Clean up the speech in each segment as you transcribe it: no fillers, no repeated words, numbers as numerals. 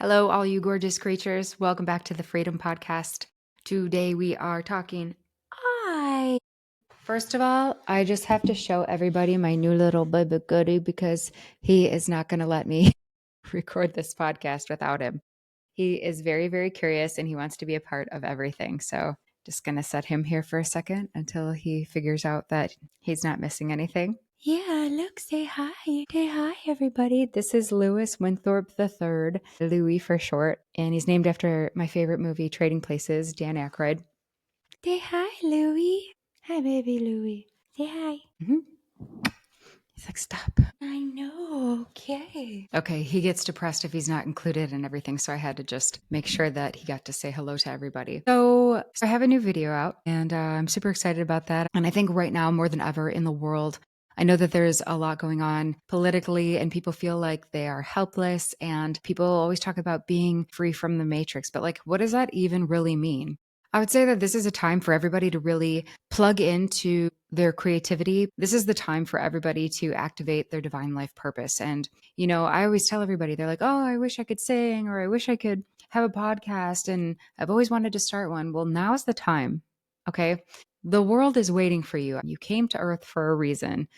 Hello, all you gorgeous creatures. Welcome back to the Freedom Podcast. Today we are talking I. First of all, I just have to show everybody my new little baby goodie because he is not going to let me record this podcast without him. He is very, very curious and he wants to be a part of everything. So just going to set him here for a second until he figures out that he's not missing anything. Yeah, look, say hi. Say hi, everybody. This is Lewis Winthorpe III, Louis for short, and he's named after my favorite movie, Trading Places, Dan Aykroyd. Say hi, Louis. Hi, baby Louis. Say hi. He's like, stop. I know. Okay. Okay, he gets depressed if he's not included in everything, so I had to just make sure that he got to say hello to everybody. So I have a new video out, and I'm super excited about that. And I think right now, more than ever in the world, I know that there's a lot going on politically, and people feel like they are helpless, and people always talk about being free from the matrix. But, like, what does that even really mean? I would say that this is a time for everybody to really plug into their creativity. This is the time for everybody to activate their divine life purpose. And, I always tell everybody, they're like, oh, I wish I could sing, or I wish I could have a podcast, and I've always wanted to start one. Well, now's the time. Okay. The world is waiting for you. You came to earth for a reason.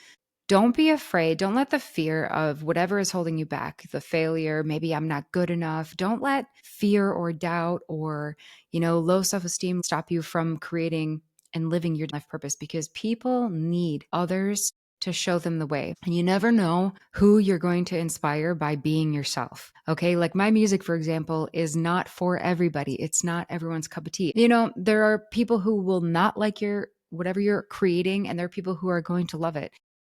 Don't be afraid. Don't let the fear of whatever is holding you back, the failure, maybe I'm not good enough. Don't let fear or doubt or, low self esteem stop you from creating and living your life purpose because people need others to show them the way. And you never know who you're going to inspire by being yourself. Okay. Like my music, for example, is not for everybody. It's not everyone's cup of tea. There are people who will not like whatever you're creating, and there are people who are going to love it.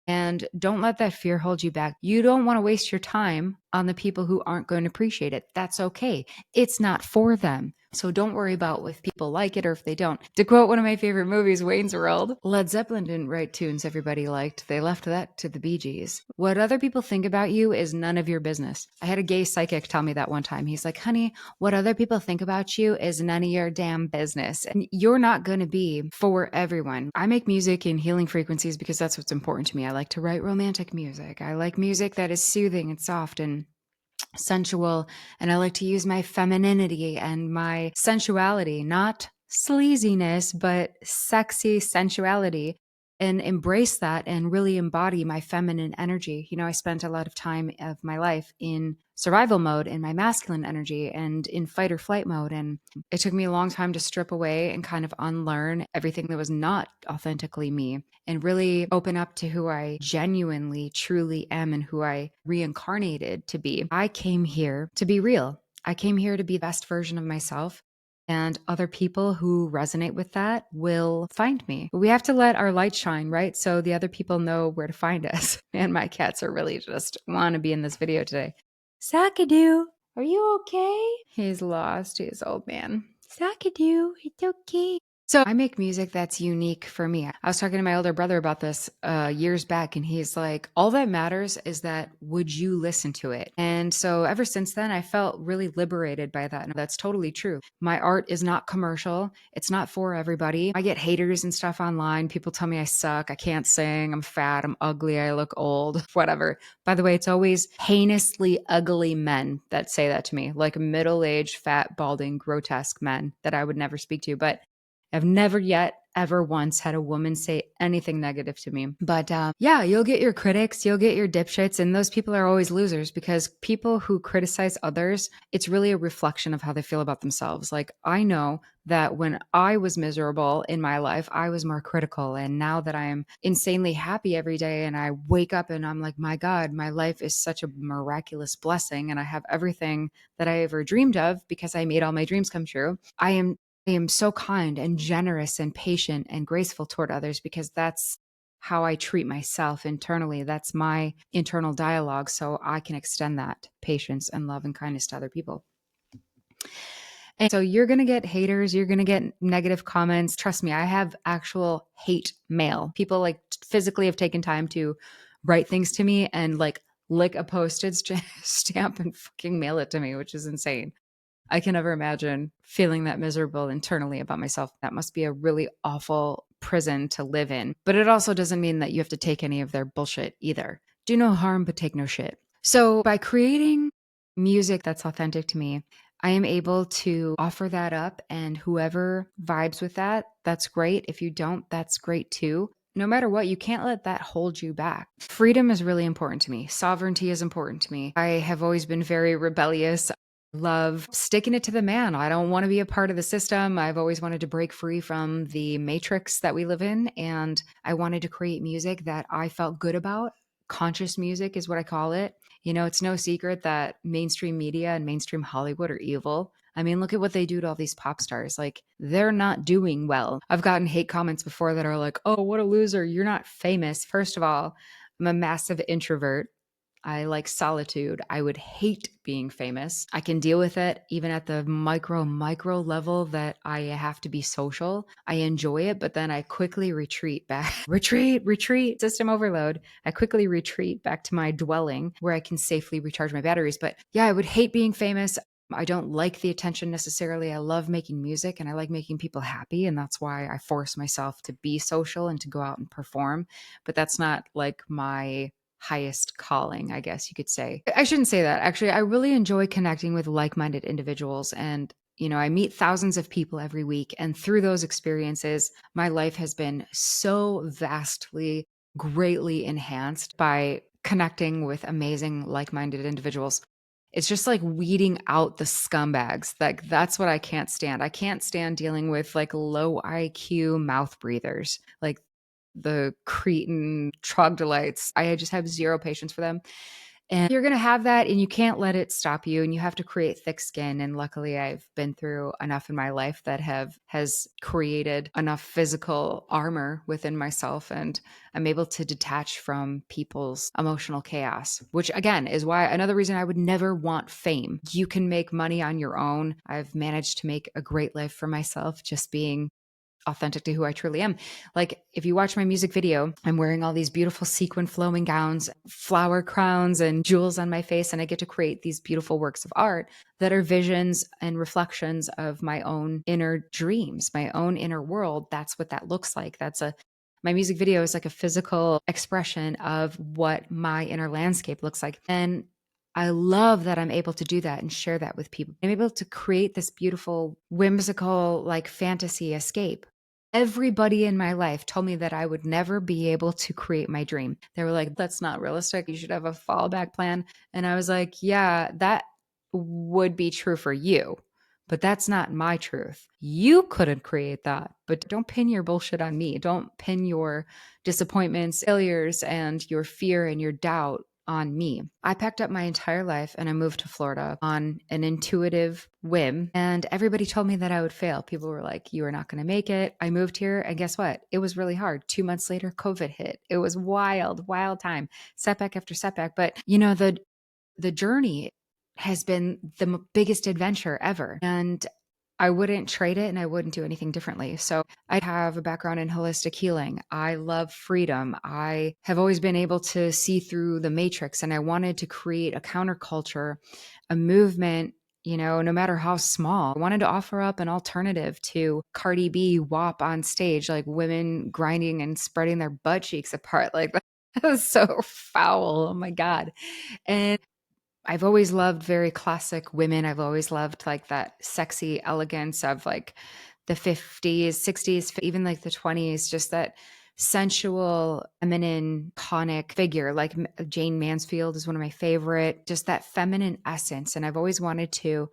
And don't let that fear hold you back. You don't want to waste your time on the people who aren't going to appreciate it. That's okay. It's not for them. So don't worry about if people like it or if they don't. To quote one of my favorite movies, Wayne's World, Led Zeppelin didn't write tunes everybody liked. They left that to the Bee Gees. What other people think about you is none of your business. I had a gay psychic tell me that one time. He's like, honey, what other people think about you is none of your damn business. And you're not going to be for everyone. I make music in healing frequencies because that's what's important to me. I like to write romantic music. I like music that is soothing and soft and sensual, and I like to use my femininity and my sensuality, not sleaziness, but sexy sensuality, and embrace that and really embody my feminine energy. I spent a lot of time of my life in survival mode, in my masculine energy, and in fight or flight mode. And it took me a long time to strip away and kind of unlearn everything that was not authentically me and really open up to who I genuinely, truly am and who I reincarnated to be. I came here to be real. I came here to be the best version of myself. And other people who resonate with that will find me. We have to let our light shine, right? So the other people know where to find us. And my cats are really just want to be in this video today. Sakadu, are you okay? He's lost. He's old man. Sakadu, it's okay. So I make music that's unique for me. I was talking to my older brother about this years back, and he's like, all that matters is that would you listen to it? And so ever since then, I felt really liberated by that. And that's totally true. My art is not commercial. It's not for everybody. I get haters and stuff online. People tell me I suck. I can't sing. I'm fat. I'm ugly. I look old, whatever. By the way, it's always heinously ugly men that say that to me, like middle-aged, fat, balding, grotesque men that I would never speak to. But I've never yet ever once had a woman say anything negative to me. But yeah, you'll get your critics, you'll get your dipshits, and those people are always losers because people who criticize others, it's really a reflection of how they feel about themselves. Like I know that when I was miserable in my life, I was more critical. And now that I am insanely happy every day and I wake up and I'm like, my God, my life is such a miraculous blessing and I have everything that I ever dreamed of because I made all my dreams come true. I am so kind and generous and patient and graceful toward others because that's how I treat myself internally. That's my internal dialogue. So I can extend that patience and love and kindness to other people. And so you're going to get haters. You're going to get negative comments. Trust me, I have actual hate mail. People like physically have taken time to write things to me and like lick a postage stamp and fucking mail it to me, which is insane. I can never imagine feeling that miserable internally about myself. That must be a really awful prison to live in. But it also doesn't mean that you have to take any of their bullshit either. Do no harm, but take no shit. So by creating music that's authentic to me, I am able to offer that up, and whoever vibes with that, that's great. If you don't, that's great too. No matter what, you can't let that hold you back. Freedom is really important to me. Sovereignty is important to me. I have always been very rebellious. Love sticking it to the man. I don't want to be a part of the system. I've always wanted to break free from the matrix that we live in. And I wanted to create music that I felt good about. Conscious music is what I call it. It's no secret that mainstream media and mainstream Hollywood are evil. I mean, look at what they do to all these pop stars. Like, they're not doing well. I've gotten hate comments before that are like, oh, what a loser. You're not famous. First of all, I'm a massive introvert. I like solitude. I would hate being famous. I can deal with it even at the micro level that I have to be social. I enjoy it, but then I quickly retreat back. Retreat, system overload. I quickly retreat back to my dwelling where I can safely recharge my batteries. But yeah, I would hate being famous. I don't like the attention necessarily. I love making music and I like making people happy. And that's why I force myself to be social and to go out and perform. But that's not like my highest calling, I guess you could say. I shouldn't say that. Actually, I really enjoy connecting with like minded individuals. And, I meet thousands of people every week. And through those experiences, my life has been so vastly, greatly enhanced by connecting with amazing like minded individuals. It's just like weeding out the scumbags. Like, that's what I can't stand. I can't stand dealing with like low IQ mouth breathers. Like, the cretin troglodytes. I just have zero patience for them. And you're going to have that and you can't let it stop you, and you have to create thick skin. And luckily I've been through enough in my life that has created enough physical armor within myself, and I'm able to detach from people's emotional chaos, which again is why another reason I would never want fame. You can make money on your own. I've managed to make a great life for myself just being authentic to who I truly am. Like, if you watch my music video, I'm wearing all these beautiful sequin flowing gowns, flower crowns, and jewels on my face. And I get to create these beautiful works of art that are visions and reflections of my own inner dreams, my own inner world. That's what that looks like. My music video is like a physical expression of what my inner landscape looks like. And I love that I'm able to do that and share that with people. I'm able to create this beautiful, whimsical, like fantasy escape. Everybody in my life told me that I would never be able to create my dream. They were like, that's not realistic. You should have a fallback plan. And I was like, yeah, that would be true for you, but that's not my truth. You couldn't create that, but don't pin your bullshit on me. Don't pin your disappointments, failures, and your fear and your doubt on me. I packed up my entire life and I moved to Florida on an intuitive whim. And everybody told me that I would fail. People were like, you are not going to make it. I moved here. And guess what? It was really hard. 2 months later, COVID hit. It was wild, wild time, setback after setback. But the journey has been the biggest adventure ever. And I wouldn't trade it and I wouldn't do anything differently. So I have a background in holistic healing. I love freedom. I have always been able to see through the matrix, and I wanted to create a counterculture, a movement, no matter how small. I wanted to offer up an alternative to Cardi B WAP on stage, like women grinding and spreading their butt cheeks apart. Like, that was so foul. Oh my God. And I've always loved very classic women. I've always loved like that sexy elegance of like the 50s, 60s, even like the 20s, just that sensual, feminine, iconic figure. Like Jane Mansfield is one of my favorite, just that feminine essence. And I've always wanted to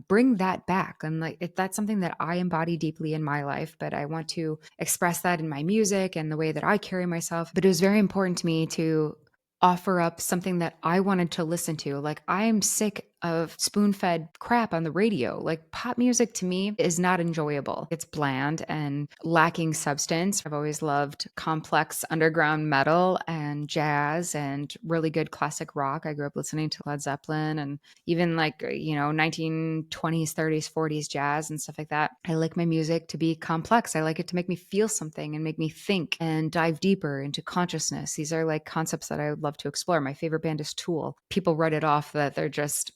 bring that back. And like, that's something that I embody deeply in my life, but I want to express that in my music and the way that I carry myself. But it was very important to me to offer up something that I wanted to listen to. Like, I am sick of spoon-fed crap on the radio. Like, pop music to me is not enjoyable. It's bland and lacking substance. I've always loved complex underground metal and jazz and really good classic rock. I grew up listening to Led Zeppelin and even like, 1920s, 30s, 40s jazz and stuff like that. I like my music to be complex. I like it to make me feel something and make me think and dive deeper into consciousness. These are like concepts that I would love to explore. My favorite band is Tool. People write it off that they're just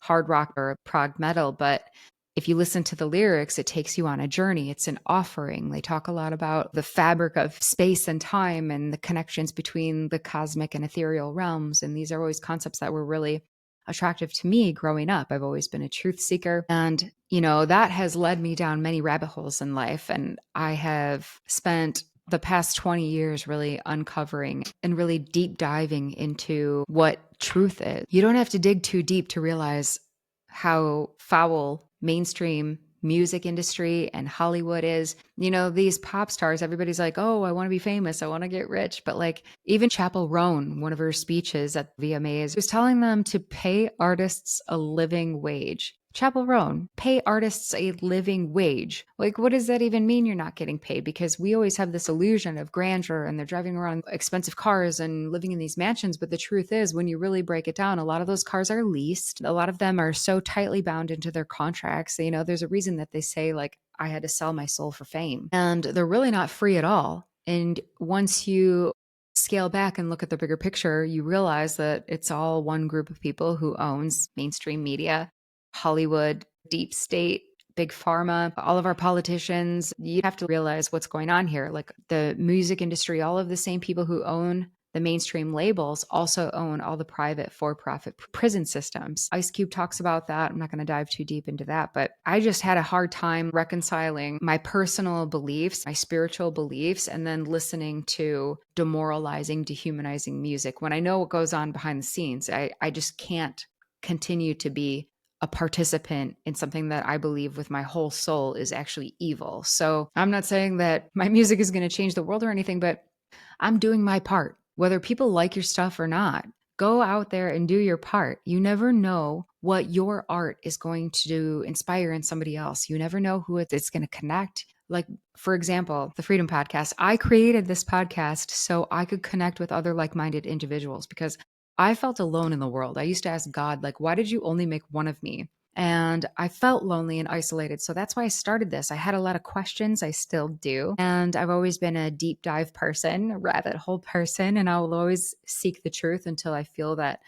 hard rock or prog metal, but if you listen to the lyrics, it takes you on a journey. It's an offering. They talk a lot about the fabric of space and time and the connections between the cosmic and ethereal realms. And these are always concepts that were really attractive to me growing up. I've always been a truth seeker. And, that has led me down many rabbit holes in life. And I have spent the past 20 years really uncovering and really deep diving into what truth is. You don't have to dig too deep to realize how foul mainstream music industry and Hollywood is. These pop stars, everybody's like, oh, I want to be famous. I want to get rich. But like even Chappell Roan, one of her speeches at VMAs, was telling them to pay artists a living wage. Chappell Roan, pay artists a living wage. Like, what does that even mean you're not getting paid? Because we always have this illusion of grandeur and they're driving around expensive cars and living in these mansions. But the truth is, when you really break it down, a lot of those cars are leased. A lot of them are so tightly bound into their contracts. There's a reason that they say, like, I had to sell my soul for fame. And they're really not free at all. And once you scale back and look at the bigger picture, you realize that it's all one group of people who owns mainstream media, Hollywood, deep state, big pharma, all of our politicians. You have to realize what's going on here. Like the music industry, all of the same people who own the mainstream labels also own all the private for-profit prison systems. Ice Cube talks about that. I'm not going to dive too deep into that, but I just had a hard time reconciling my personal beliefs, my spiritual beliefs, and then listening to demoralizing, dehumanizing music when I know what goes on behind the scenes. I just can't continue to be a participant in something that I believe with my whole soul is actually evil. So I'm not saying that my music is going to change the world or anything, but I'm doing my part. Whether people like your stuff or not, go out there and do your part. You never know what your art is going to inspire in somebody else. You never know who it's going to connect. Like, for example, the Freedom Podcast. I created this podcast so I could connect with other like-minded individuals because I felt alone in the world. I used to ask God, like, why did you only make one of me? And I felt lonely and isolated. So that's why I started this. I had a lot of questions. I still do. And I've always been a deep dive person, a rabbit hole person. And I will always seek the truth until I feel that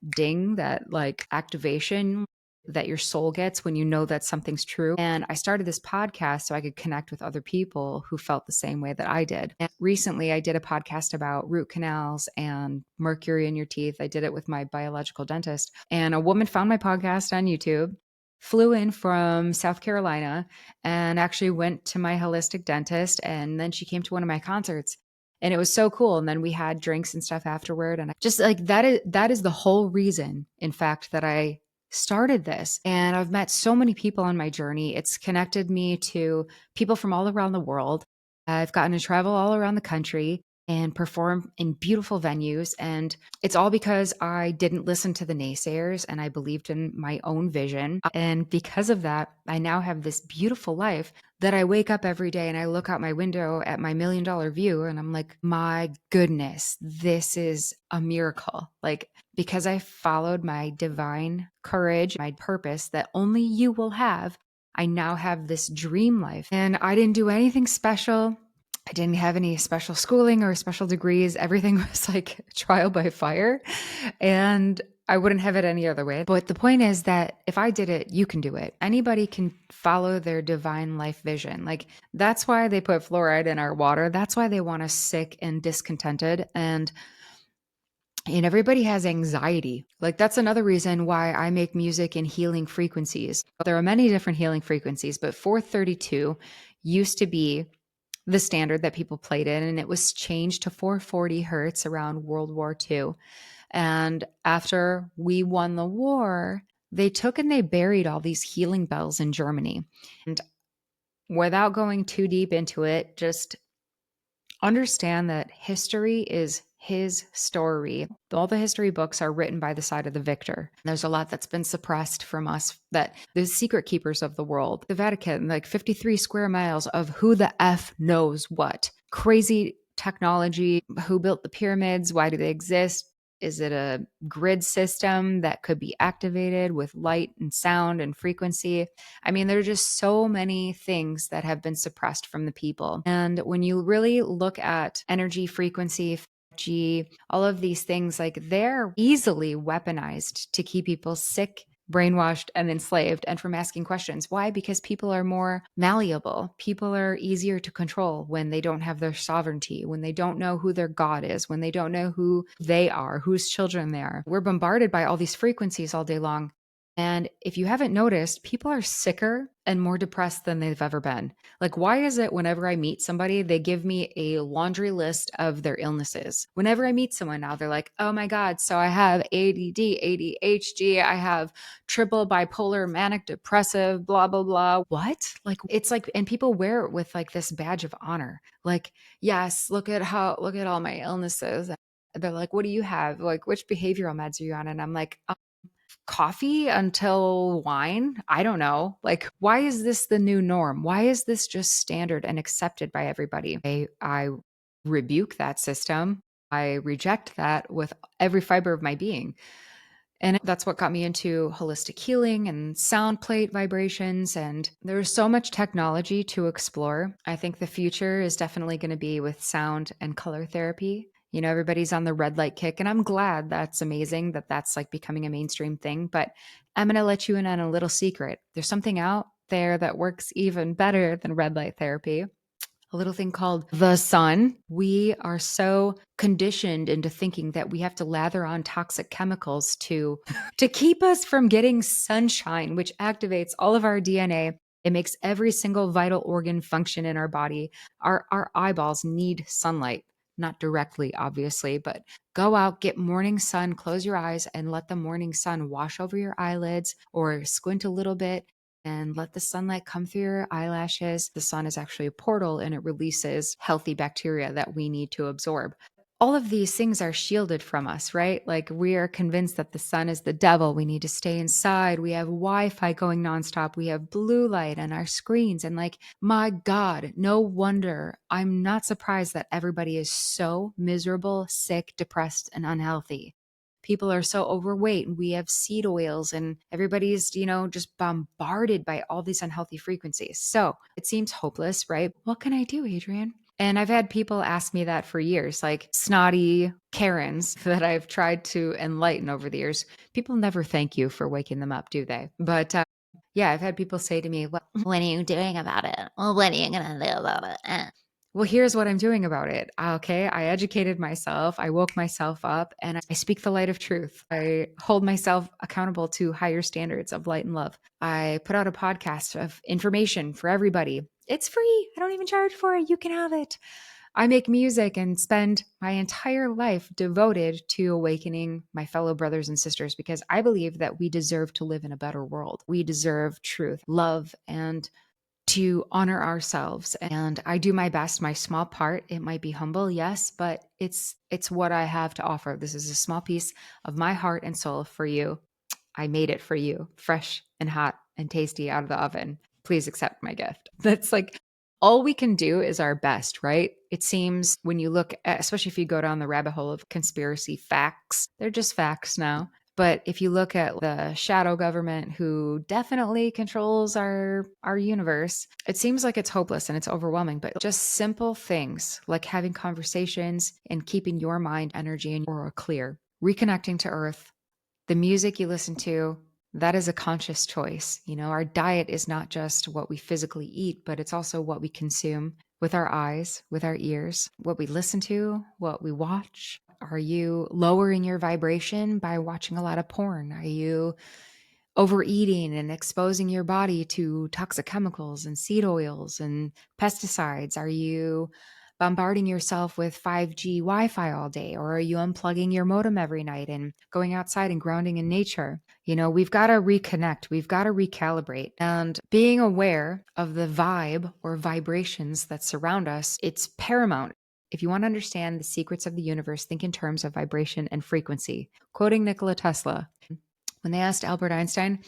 ding, that like activation that your soul gets when you know that something's true. And I started this podcast so I could connect with other people who felt the same way that I did. And recently I did a podcast about root canals and mercury in your teeth. I did it with my biological dentist, and a woman found my podcast on YouTube, flew in from South Carolina, and actually went to my holistic dentist. And then she came to one of my concerts. And it was so cool. And then we had drinks and stuff afterward. And I just like that is the whole reason, in fact, that I started this. And I've met so many people on my journey. It's connected me to people from all around the world. I've gotten to travel all around the country and perform in beautiful venues. And it's all because I didn't listen to the naysayers and I believed in my own vision. And because of that, I now have this beautiful life that I wake up every day and I look out my window at my $1,000,000 view and I'm like, my goodness, this is a miracle. Like, because I followed my divine courage, my purpose that only you will have, I now have this dream life. And I didn't do anything special. I didn't have any special schooling or special degrees. Everything was like trial by fire. And I wouldn't have it any other way. But the point is that if I did it, you can do it. Anybody can follow their divine life vision. Like that's why they put fluoride in our water. That's why they want us sick and discontented. And everybody has anxiety. Like that's another reason why I make music in healing frequencies. There are many different healing frequencies, but 432 used to be the standard that people played in, and it was changed to 440 hertz around World War II. And after we won the war, they took and they buried all these healing bells in Germany. And without going too deep into it, just understand that history is his story. All the history books are written by the side of the victor. There's a lot that's been suppressed from us, that the secret keepers of the world, the Vatican, like 53 square miles of who the F knows what. Crazy technology. Who built the pyramids? Why do they exist? Is it a grid system that could be activated with light and sound and frequency? I mean, there are just so many things that have been suppressed from the people. And when you really look at energy, frequency, G, all of these things, like they're easily weaponized to keep people sick brainwashed and enslaved and from asking questions. Why? Because people are more malleable. People are easier to control when they don't have their sovereignty, when they don't know who their God is, when they don't know who they are, whose children they are. We're bombarded by all these frequencies all day long. And if you haven't noticed, people are sicker and more depressed than they've ever been. Like, why is it whenever I meet somebody, they give me a laundry list of their illnesses? Whenever I meet someone now, they're like, oh my God, so I have ADD, ADHD, I have triple bipolar, manic depressive, blah, blah, blah. What? Like, it's like, and people wear it with like this badge of honor. Like, yes, look at all my illnesses. They're like, what do you have? Like, which behavioral meds are you on? And I'm like, coffee until wine. I don't know. Like, why is this the new norm? Why is this just standard and accepted by everybody? I rebuke that system. I reject that with every fiber of my being. And that's what got me into holistic healing and sound plate vibrations. And there's so much technology to explore. I think the future is definitely going to be with sound and color therapy. You know, everybody's on the red light kick, and I'm glad. That's amazing that that's like becoming a mainstream thing. But I'm going to let you in on a little secret. There's something out there that works even better than red light therapy, a little thing called the sun. We are so conditioned into thinking that we have to lather on toxic chemicals to to keep us from getting sunshine, which activates all of our DNA. It makes every single vital organ function in our body. Our eyeballs need sunlight, not directly, obviously, but go out, get morning sun, close your eyes, and let the morning sun wash over your eyelids or squint a little bit and let the sunlight come through your eyelashes. The sun is actually a portal and it releases healthy bacteria that we need to absorb. All of these things are shielded from us, right? Like, we are convinced that the sun is the devil. We need to stay inside. We have Wi Fi going nonstop. We have blue light on our screens. And, like, my God, no wonder. I'm not surprised that everybody is so miserable, sick, depressed, and unhealthy. People are so overweight and we have seed oils and everybody's, just bombarded by all these unhealthy frequencies. So it seems hopeless, right? What can I do, Adrienne? And I've had people ask me that for years, like snotty Karens that I've tried to enlighten over the years. People never thank you for waking them up, do they? But yeah, I've had people say to me, well, what are you doing about it? Well, what are you going to do about it? Well, here's what I'm doing about it. Okay. I educated myself. I woke myself up and I speak the light of truth. I hold myself accountable to higher standards of light and love. I put out a podcast of information for everybody. It's free. I don't even charge for it. You can have it. I make music and spend my entire life devoted to awakening my fellow brothers and sisters because I believe that we deserve to live in a better world. We deserve truth, love, and to honor ourselves. And I do my best, my small part. It might be humble, yes, but it's what I have to offer. This is a small piece of my heart and soul for you. I made it for you, fresh and hot and tasty out of the oven. Please accept my gift. That's like all we can do is our best, right? It seems when you look at, especially if you go down the rabbit hole of conspiracy facts, they're just facts now. But if you look at the shadow government who definitely controls our universe, it seems like it's hopeless and it's overwhelming. But just simple things like having conversations and keeping your mind, energy, and aura clear, reconnecting to earth, the music you listen to, that is a conscious choice. Our diet is not just what we physically eat, but it's also what we consume with our eyes, with our ears, what we listen to, what we watch. Are you lowering your vibration by watching a lot of porn? Are you overeating and exposing your body to toxic chemicals and seed oils and pesticides? Are you bombarding yourself with 5G Wi-Fi all day? Or are you unplugging your modem every night and going outside and grounding in nature? We've got to reconnect. We've got to recalibrate. And being aware of the vibe or vibrations that surround us, it's paramount. If you want to understand the secrets of the universe, think in terms of vibration and frequency. Quoting Nikola Tesla, when they asked Albert Einstein,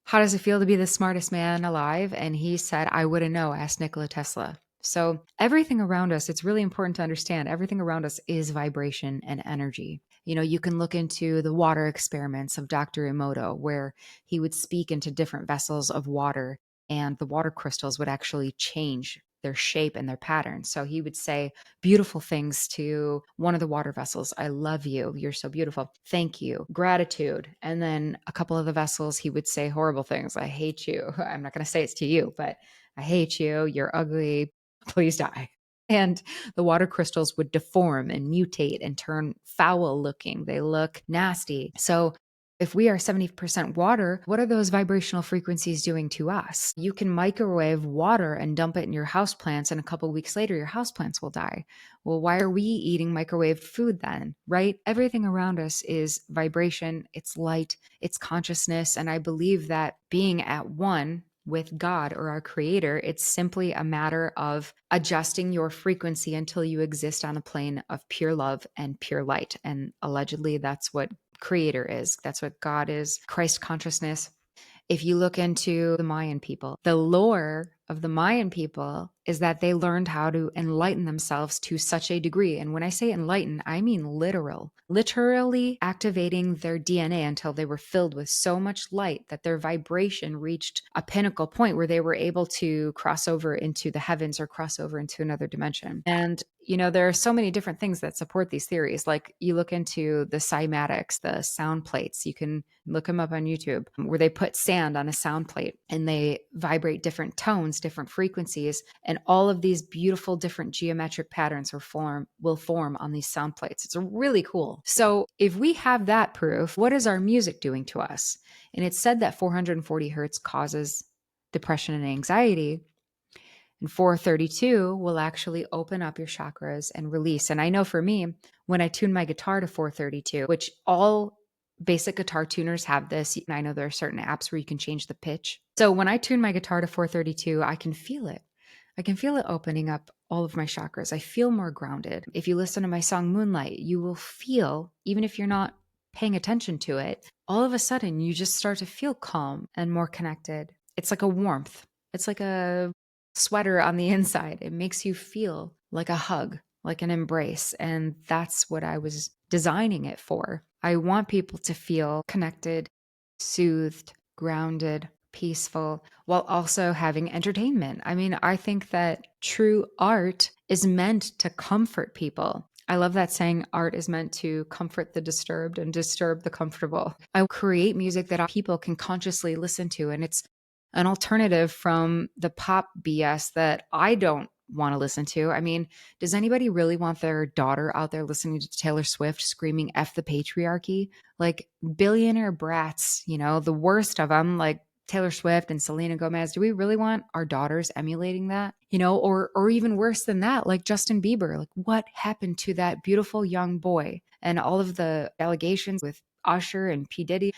how does it feel to be the smartest man alive? And he said, I wouldn't know, ask Nikola Tesla. So everything around us, it's really important to understand everything around us is vibration and energy. You can look into the water experiments of Dr. Emoto, where he would speak into different vessels of water and the water crystals would actually change their shape and their pattern. So he would say beautiful things to one of the water vessels. I love you. You're so beautiful. Thank you. Gratitude. And then a couple of the vessels, he would say horrible things. I hate you. I'm not going to say it's to you, but I hate you. You're ugly. Please die. And the water crystals would deform and mutate and turn foul looking. They look nasty. So if we are 70% water, what are those vibrational frequencies doing to us? You can microwave water and dump it in your houseplants, and a couple weeks later, your houseplants will die. Well, why are we eating microwaved food then, right? Everything around us is vibration, it's light, it's consciousness. And I believe that being at one with God or our creator, it's simply a matter of adjusting your frequency until you exist on a plane of pure love and pure light. And allegedly, that's what creator is. That's what God is, Christ consciousness. If you look into the Mayan people, the lore of the Mayan people is that they learned how to enlighten themselves to such a degree. And when I say enlighten, I mean literally activating their DNA until they were filled with so much light that their vibration reached a pinnacle point where they were able to cross over into the heavens or cross over into another dimension. And there are so many different things that support these theories. Like you look into the cymatics, the sound plates, you can look them up on YouTube, where they put sand on a sound plate and they vibrate different tones, different frequencies, and all of these beautiful different geometric patterns will form on these sound plates. It's really cool. So if we have that proof, what is our music doing to us? And it's said that 440 hertz causes depression and anxiety. And 432 will actually open up your chakras and release. And I know for me, when I tune my guitar to 432, which all basic guitar tuners have this, and I know there are certain apps where you can change the pitch. So when I tune my guitar to 432, I can feel it. I can feel it opening up all of my chakras. I feel more grounded. If you listen to my song Moonlight, you will feel, even if you're not paying attention to it, all of a sudden you just start to feel calm and more connected. It's like a warmth. It's like a sweater on the inside. It makes you feel like a hug, like an embrace. And that's what I was designing it for. I want people to feel connected, soothed, grounded, peaceful, while also having entertainment. I mean, I think that true art is meant to comfort people. I love that saying, art is meant to comfort the disturbed and disturb the comfortable. I create music that people can consciously listen to, and it's an alternative from the pop BS that I don't want to listen to. I mean, does anybody really want their daughter out there listening to Taylor Swift screaming F the patriarchy? Like billionaire brats, the worst of them, like Taylor Swift and Selena Gomez. Do we really want our daughters emulating that? Or even worse than that, like Justin Bieber. Like what happened to that beautiful young boy and all of the allegations with Usher and P. Diddy?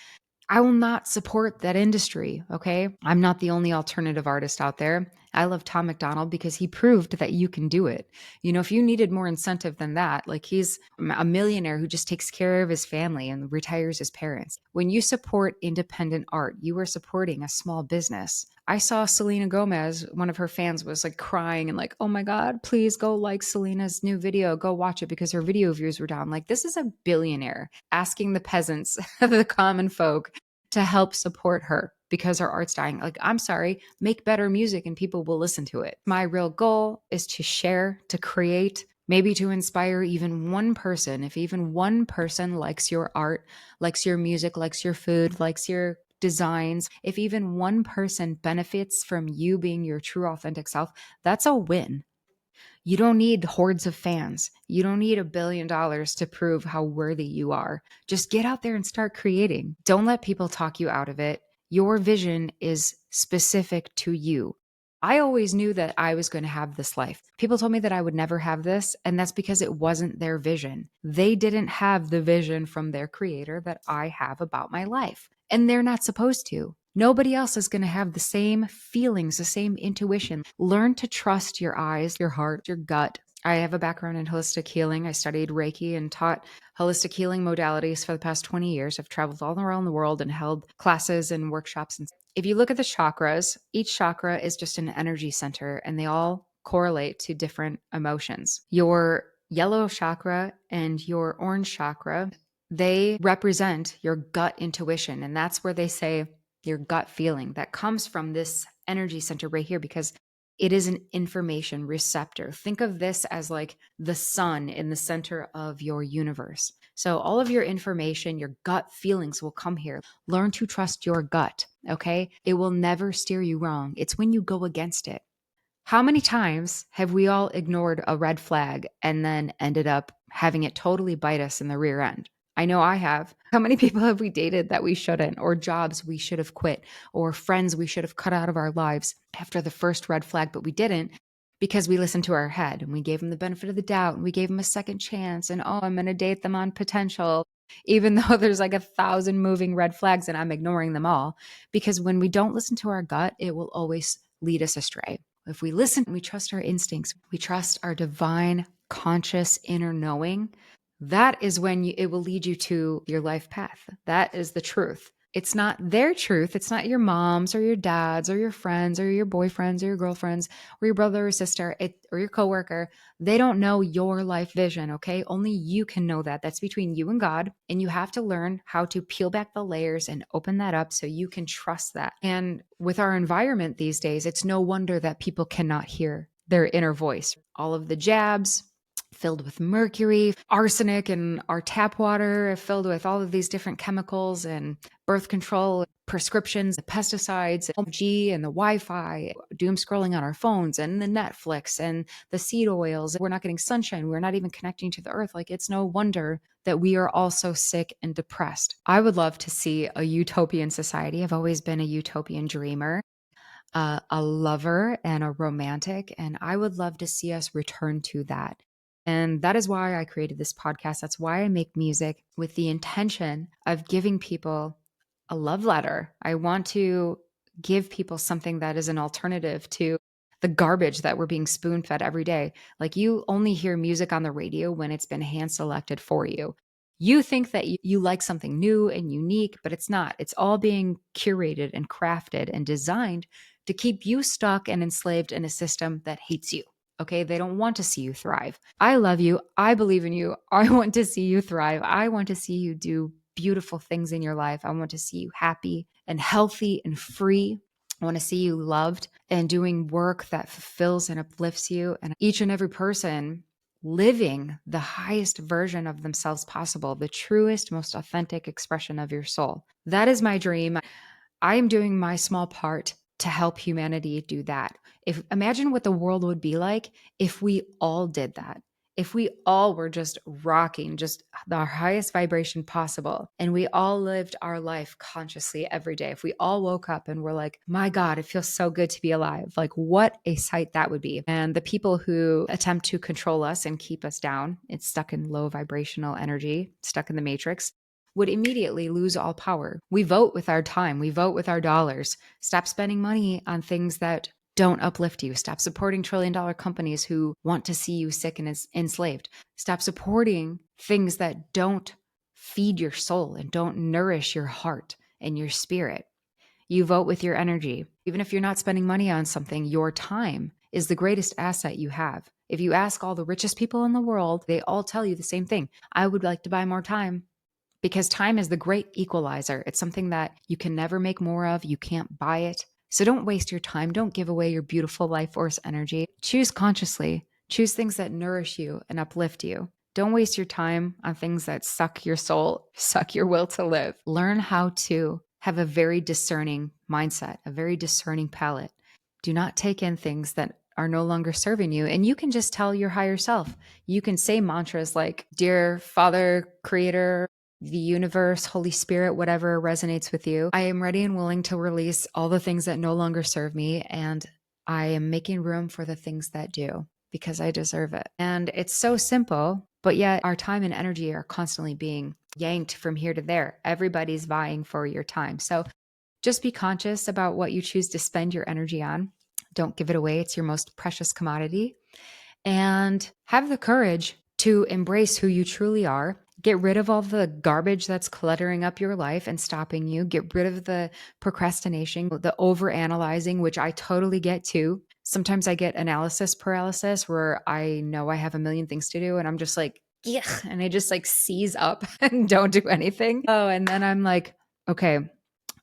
I will not support that industry, okay? I'm not the only alternative artist out there. I love Tom MacDonald because he proved that you can do it. If you needed more incentive than that, like he's a millionaire who just takes care of his family and retires his parents. When you support independent art, you are supporting a small business. I saw Selena Gomez, one of her fans was like crying and like, oh my God, please go like Selena's new video, go watch it because her video views were down. Like this is a billionaire asking the peasants, the common folk, to help support her because her art's dying. Like, I'm sorry, make better music and people will listen to it. My real goal is to share, to create, maybe to inspire even one person. If even one person likes your art, likes your music, likes your food, likes your designs, if even one person benefits from you being your true authentic self, that's a win. You don't need hordes of fans. You don't need $1 billion to prove how worthy you are. Just get out there and start creating. Don't let people talk you out of it. Your vision is specific to you. I always knew that I was going to have this life. People told me that I would never have this, and that's because it wasn't their vision. They didn't have the vision from their creator that I have about my life, and they're not supposed to. Nobody else is going to have the same feelings, the same intuition. Learn to trust your eyes, your heart, your gut. I have a background in holistic healing. I studied Reiki and taught holistic healing modalities for the past 20 years. I've traveled all around the world and held classes and workshops. And if you look at the chakras, each chakra is just an energy center and they all correlate to different emotions. Your yellow chakra and your orange chakra, they represent your gut intuition. And that's where they say your gut feeling that comes from this energy center right here, because It is an information receptor. Think of this as like the sun in the center of your universe. So all of your information, your gut feelings will come here. Learn to trust your gut, okay? It will never steer you wrong. It's when you go against it. How many times have we all ignored a red flag and then ended up having it totally bite us in the rear end? I know I have. How many people have we dated that we shouldn't, or jobs we should have quit, or friends we should have cut out of our lives after the first red flag, but we didn't because we listened to our head and we gave them the benefit of the doubt and we gave them a second chance. And oh, I'm going to date them on potential, even though there's like 1,000 moving red flags and I'm ignoring them all. Because when we don't listen to our gut, it will always lead us astray. If we listen, we trust our instincts, we trust our divine, conscious inner knowing, that is when it will lead you to your life path. That is the truth. It's not their truth. It's not your mom's or your dad's or your friends or your boyfriends or your girlfriends or your brother or sister or your coworker. They don't know your life vision, okay? Only you can know that. That's between you and God. And you have to learn how to peel back the layers and open that up so you can trust that. And with our environment these days, it's no wonder that people cannot hear their inner voice. All of the jabs, filled with mercury, arsenic, and our tap water filled with all of these different chemicals and birth control, prescriptions, the pesticides, 5G and the Wi-Fi, doom scrolling on our phones and the Netflix and the seed oils. We're not getting sunshine. We're not even connecting to the earth. Like, it's no wonder that we are all so sick and depressed. I would love to see a utopian society. I've always been a utopian dreamer, a lover and a romantic, and I would love to see us return to that. And that is why I created this podcast. That's why I make music, with the intention of giving people a love letter. I want to give people something that is an alternative to the garbage that we're being spoon fed every day. Like, you only hear music on the radio when it's been hand selected for you. You think that you like something new and unique, but it's not. It's all being curated and crafted and designed to keep you stuck and enslaved in a system that hates you. Okay, they don't want to see you thrive. I love you. I believe in you. I want to see you thrive. I want to see you do beautiful things in your life. I want to see you happy and healthy and free. I want to see you loved and doing work that fulfills and uplifts you. And each and every person living the highest version of themselves possible, the truest, most authentic expression of your soul. That is my dream. I am doing my small part to help humanity do that. Imagine what the world would be like if we all did that. If we all were just rocking just the highest vibration possible and we all lived our life consciously every day. If we all woke up and were like, my God, it feels so good to be alive. Like, what a sight that would be. And the people who attempt to control us and keep us down, it's stuck in low vibrational energy, stuck in the matrix, would immediately lose all power. We vote with our time. We vote with our dollars. Stop spending money on things that don't uplift you. Stop supporting trillion-dollar companies who want to see you sick and enslaved. Stop supporting things that don't feed your soul and don't nourish your heart and your spirit. You vote with your energy. Even if you're not spending money on something, your time is the greatest asset you have. If you ask all the richest people in the world, they all tell you the same thing. I would like to buy more time. Because time is the great equalizer. It's something that you can never make more of. You can't buy it. So don't waste your time. Don't give away your beautiful life force energy. Choose consciously. Choose things that nourish you and uplift you. Don't waste your time on things that suck your soul, suck your will to live. Learn how to have a very discerning mindset, a very discerning palate. Do not take in things that are no longer serving you. And you can just tell your higher self. You can say mantras like, Dear Father, Creator, the universe, Holy Spirit, whatever resonates with you. I am ready and willing to release all the things that no longer serve me. And I am making room for the things that do, because I deserve it. And it's so simple, but yet our time and energy are constantly being yanked from here to there. Everybody's vying for your time. So just be conscious about what you choose to spend your energy on. Don't give it away. It's your most precious commodity. And have the courage to embrace who you truly are. Get rid of all the garbage that's cluttering up your life and stopping you. Get rid of the procrastination, the overanalyzing, which I totally get too. Sometimes I get analysis paralysis where I know I have a million things to do and I'm just like, yeah, and I just like seize up and don't do anything. Oh, and then I'm like, okay,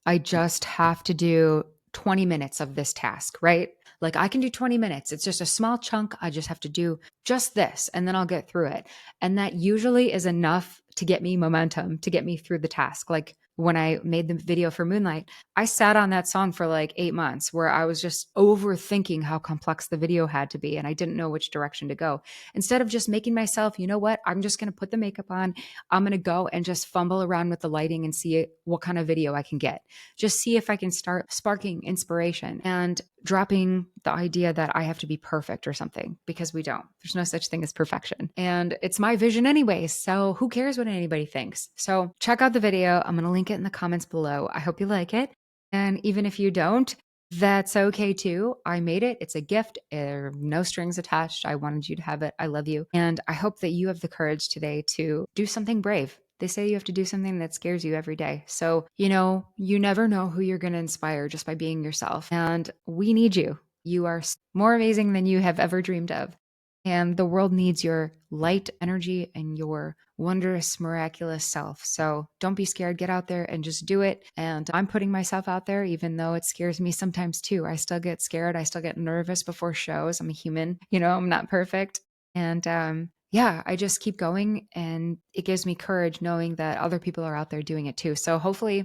I just have to do 20 minutes of this task, right? Like I can do 20 minutes. It's just a small chunk. I just have to do just this and then I'll get through it. And that usually is enough to get me momentum, to get me through the task. Like when I made the video for Moonlight, I sat on that song for like 8 months where I was just overthinking how complex the video had to be. And I didn't know which direction to go. Instead of just making myself, you know what, I'm just going to put the makeup on. I'm going to go and just fumble around with the lighting and see what kind of video I can get. Just see if I can start sparking inspiration and dropping the idea that I have to be perfect or something, because we don't. There's no such thing as perfection. And it's my vision anyway. So who cares what anybody thinks? So check out the video. I'm going to link it in the comments below. I hope you like it. And even if you don't, that's okay too. I made it. It's a gift. No strings attached. I wanted you to have it. I love you. And I hope that you have the courage today to do something brave. They say you have to do something that scares you every day. So, you never know who you're going to inspire just by being yourself. And we need you. You are more amazing than you have ever dreamed of. And the world needs your light energy and your wondrous, miraculous self. So don't be scared. Get out there and just do it. And I'm putting myself out there, even though it scares me sometimes too. I still get scared. I still get nervous before shows. I'm a human, I'm not perfect. And yeah, I just keep going. And it gives me courage knowing that other people are out there doing it too. So hopefully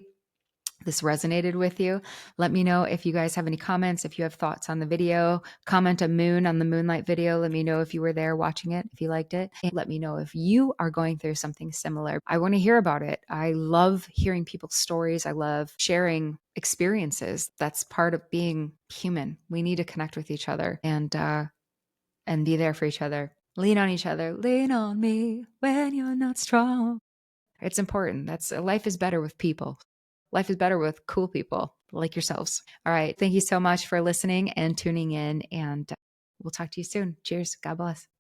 this resonated with you. Let me know if you guys have any comments, if you have thoughts on the video. Comment a moon on the Moonlight video. Let me know if you were there watching it, if you liked it. And let me know if you are going through something similar. I want to hear about it. I love hearing people's stories. I love sharing experiences. That's part of being human. We need to connect with each other and be there for each other. Lean on each other. Lean on me when you're not strong. It's important. Life is better with people. Life is better with cool people like yourselves. All right. Thank you so much for listening and tuning in. And we'll talk to you soon. Cheers. God bless.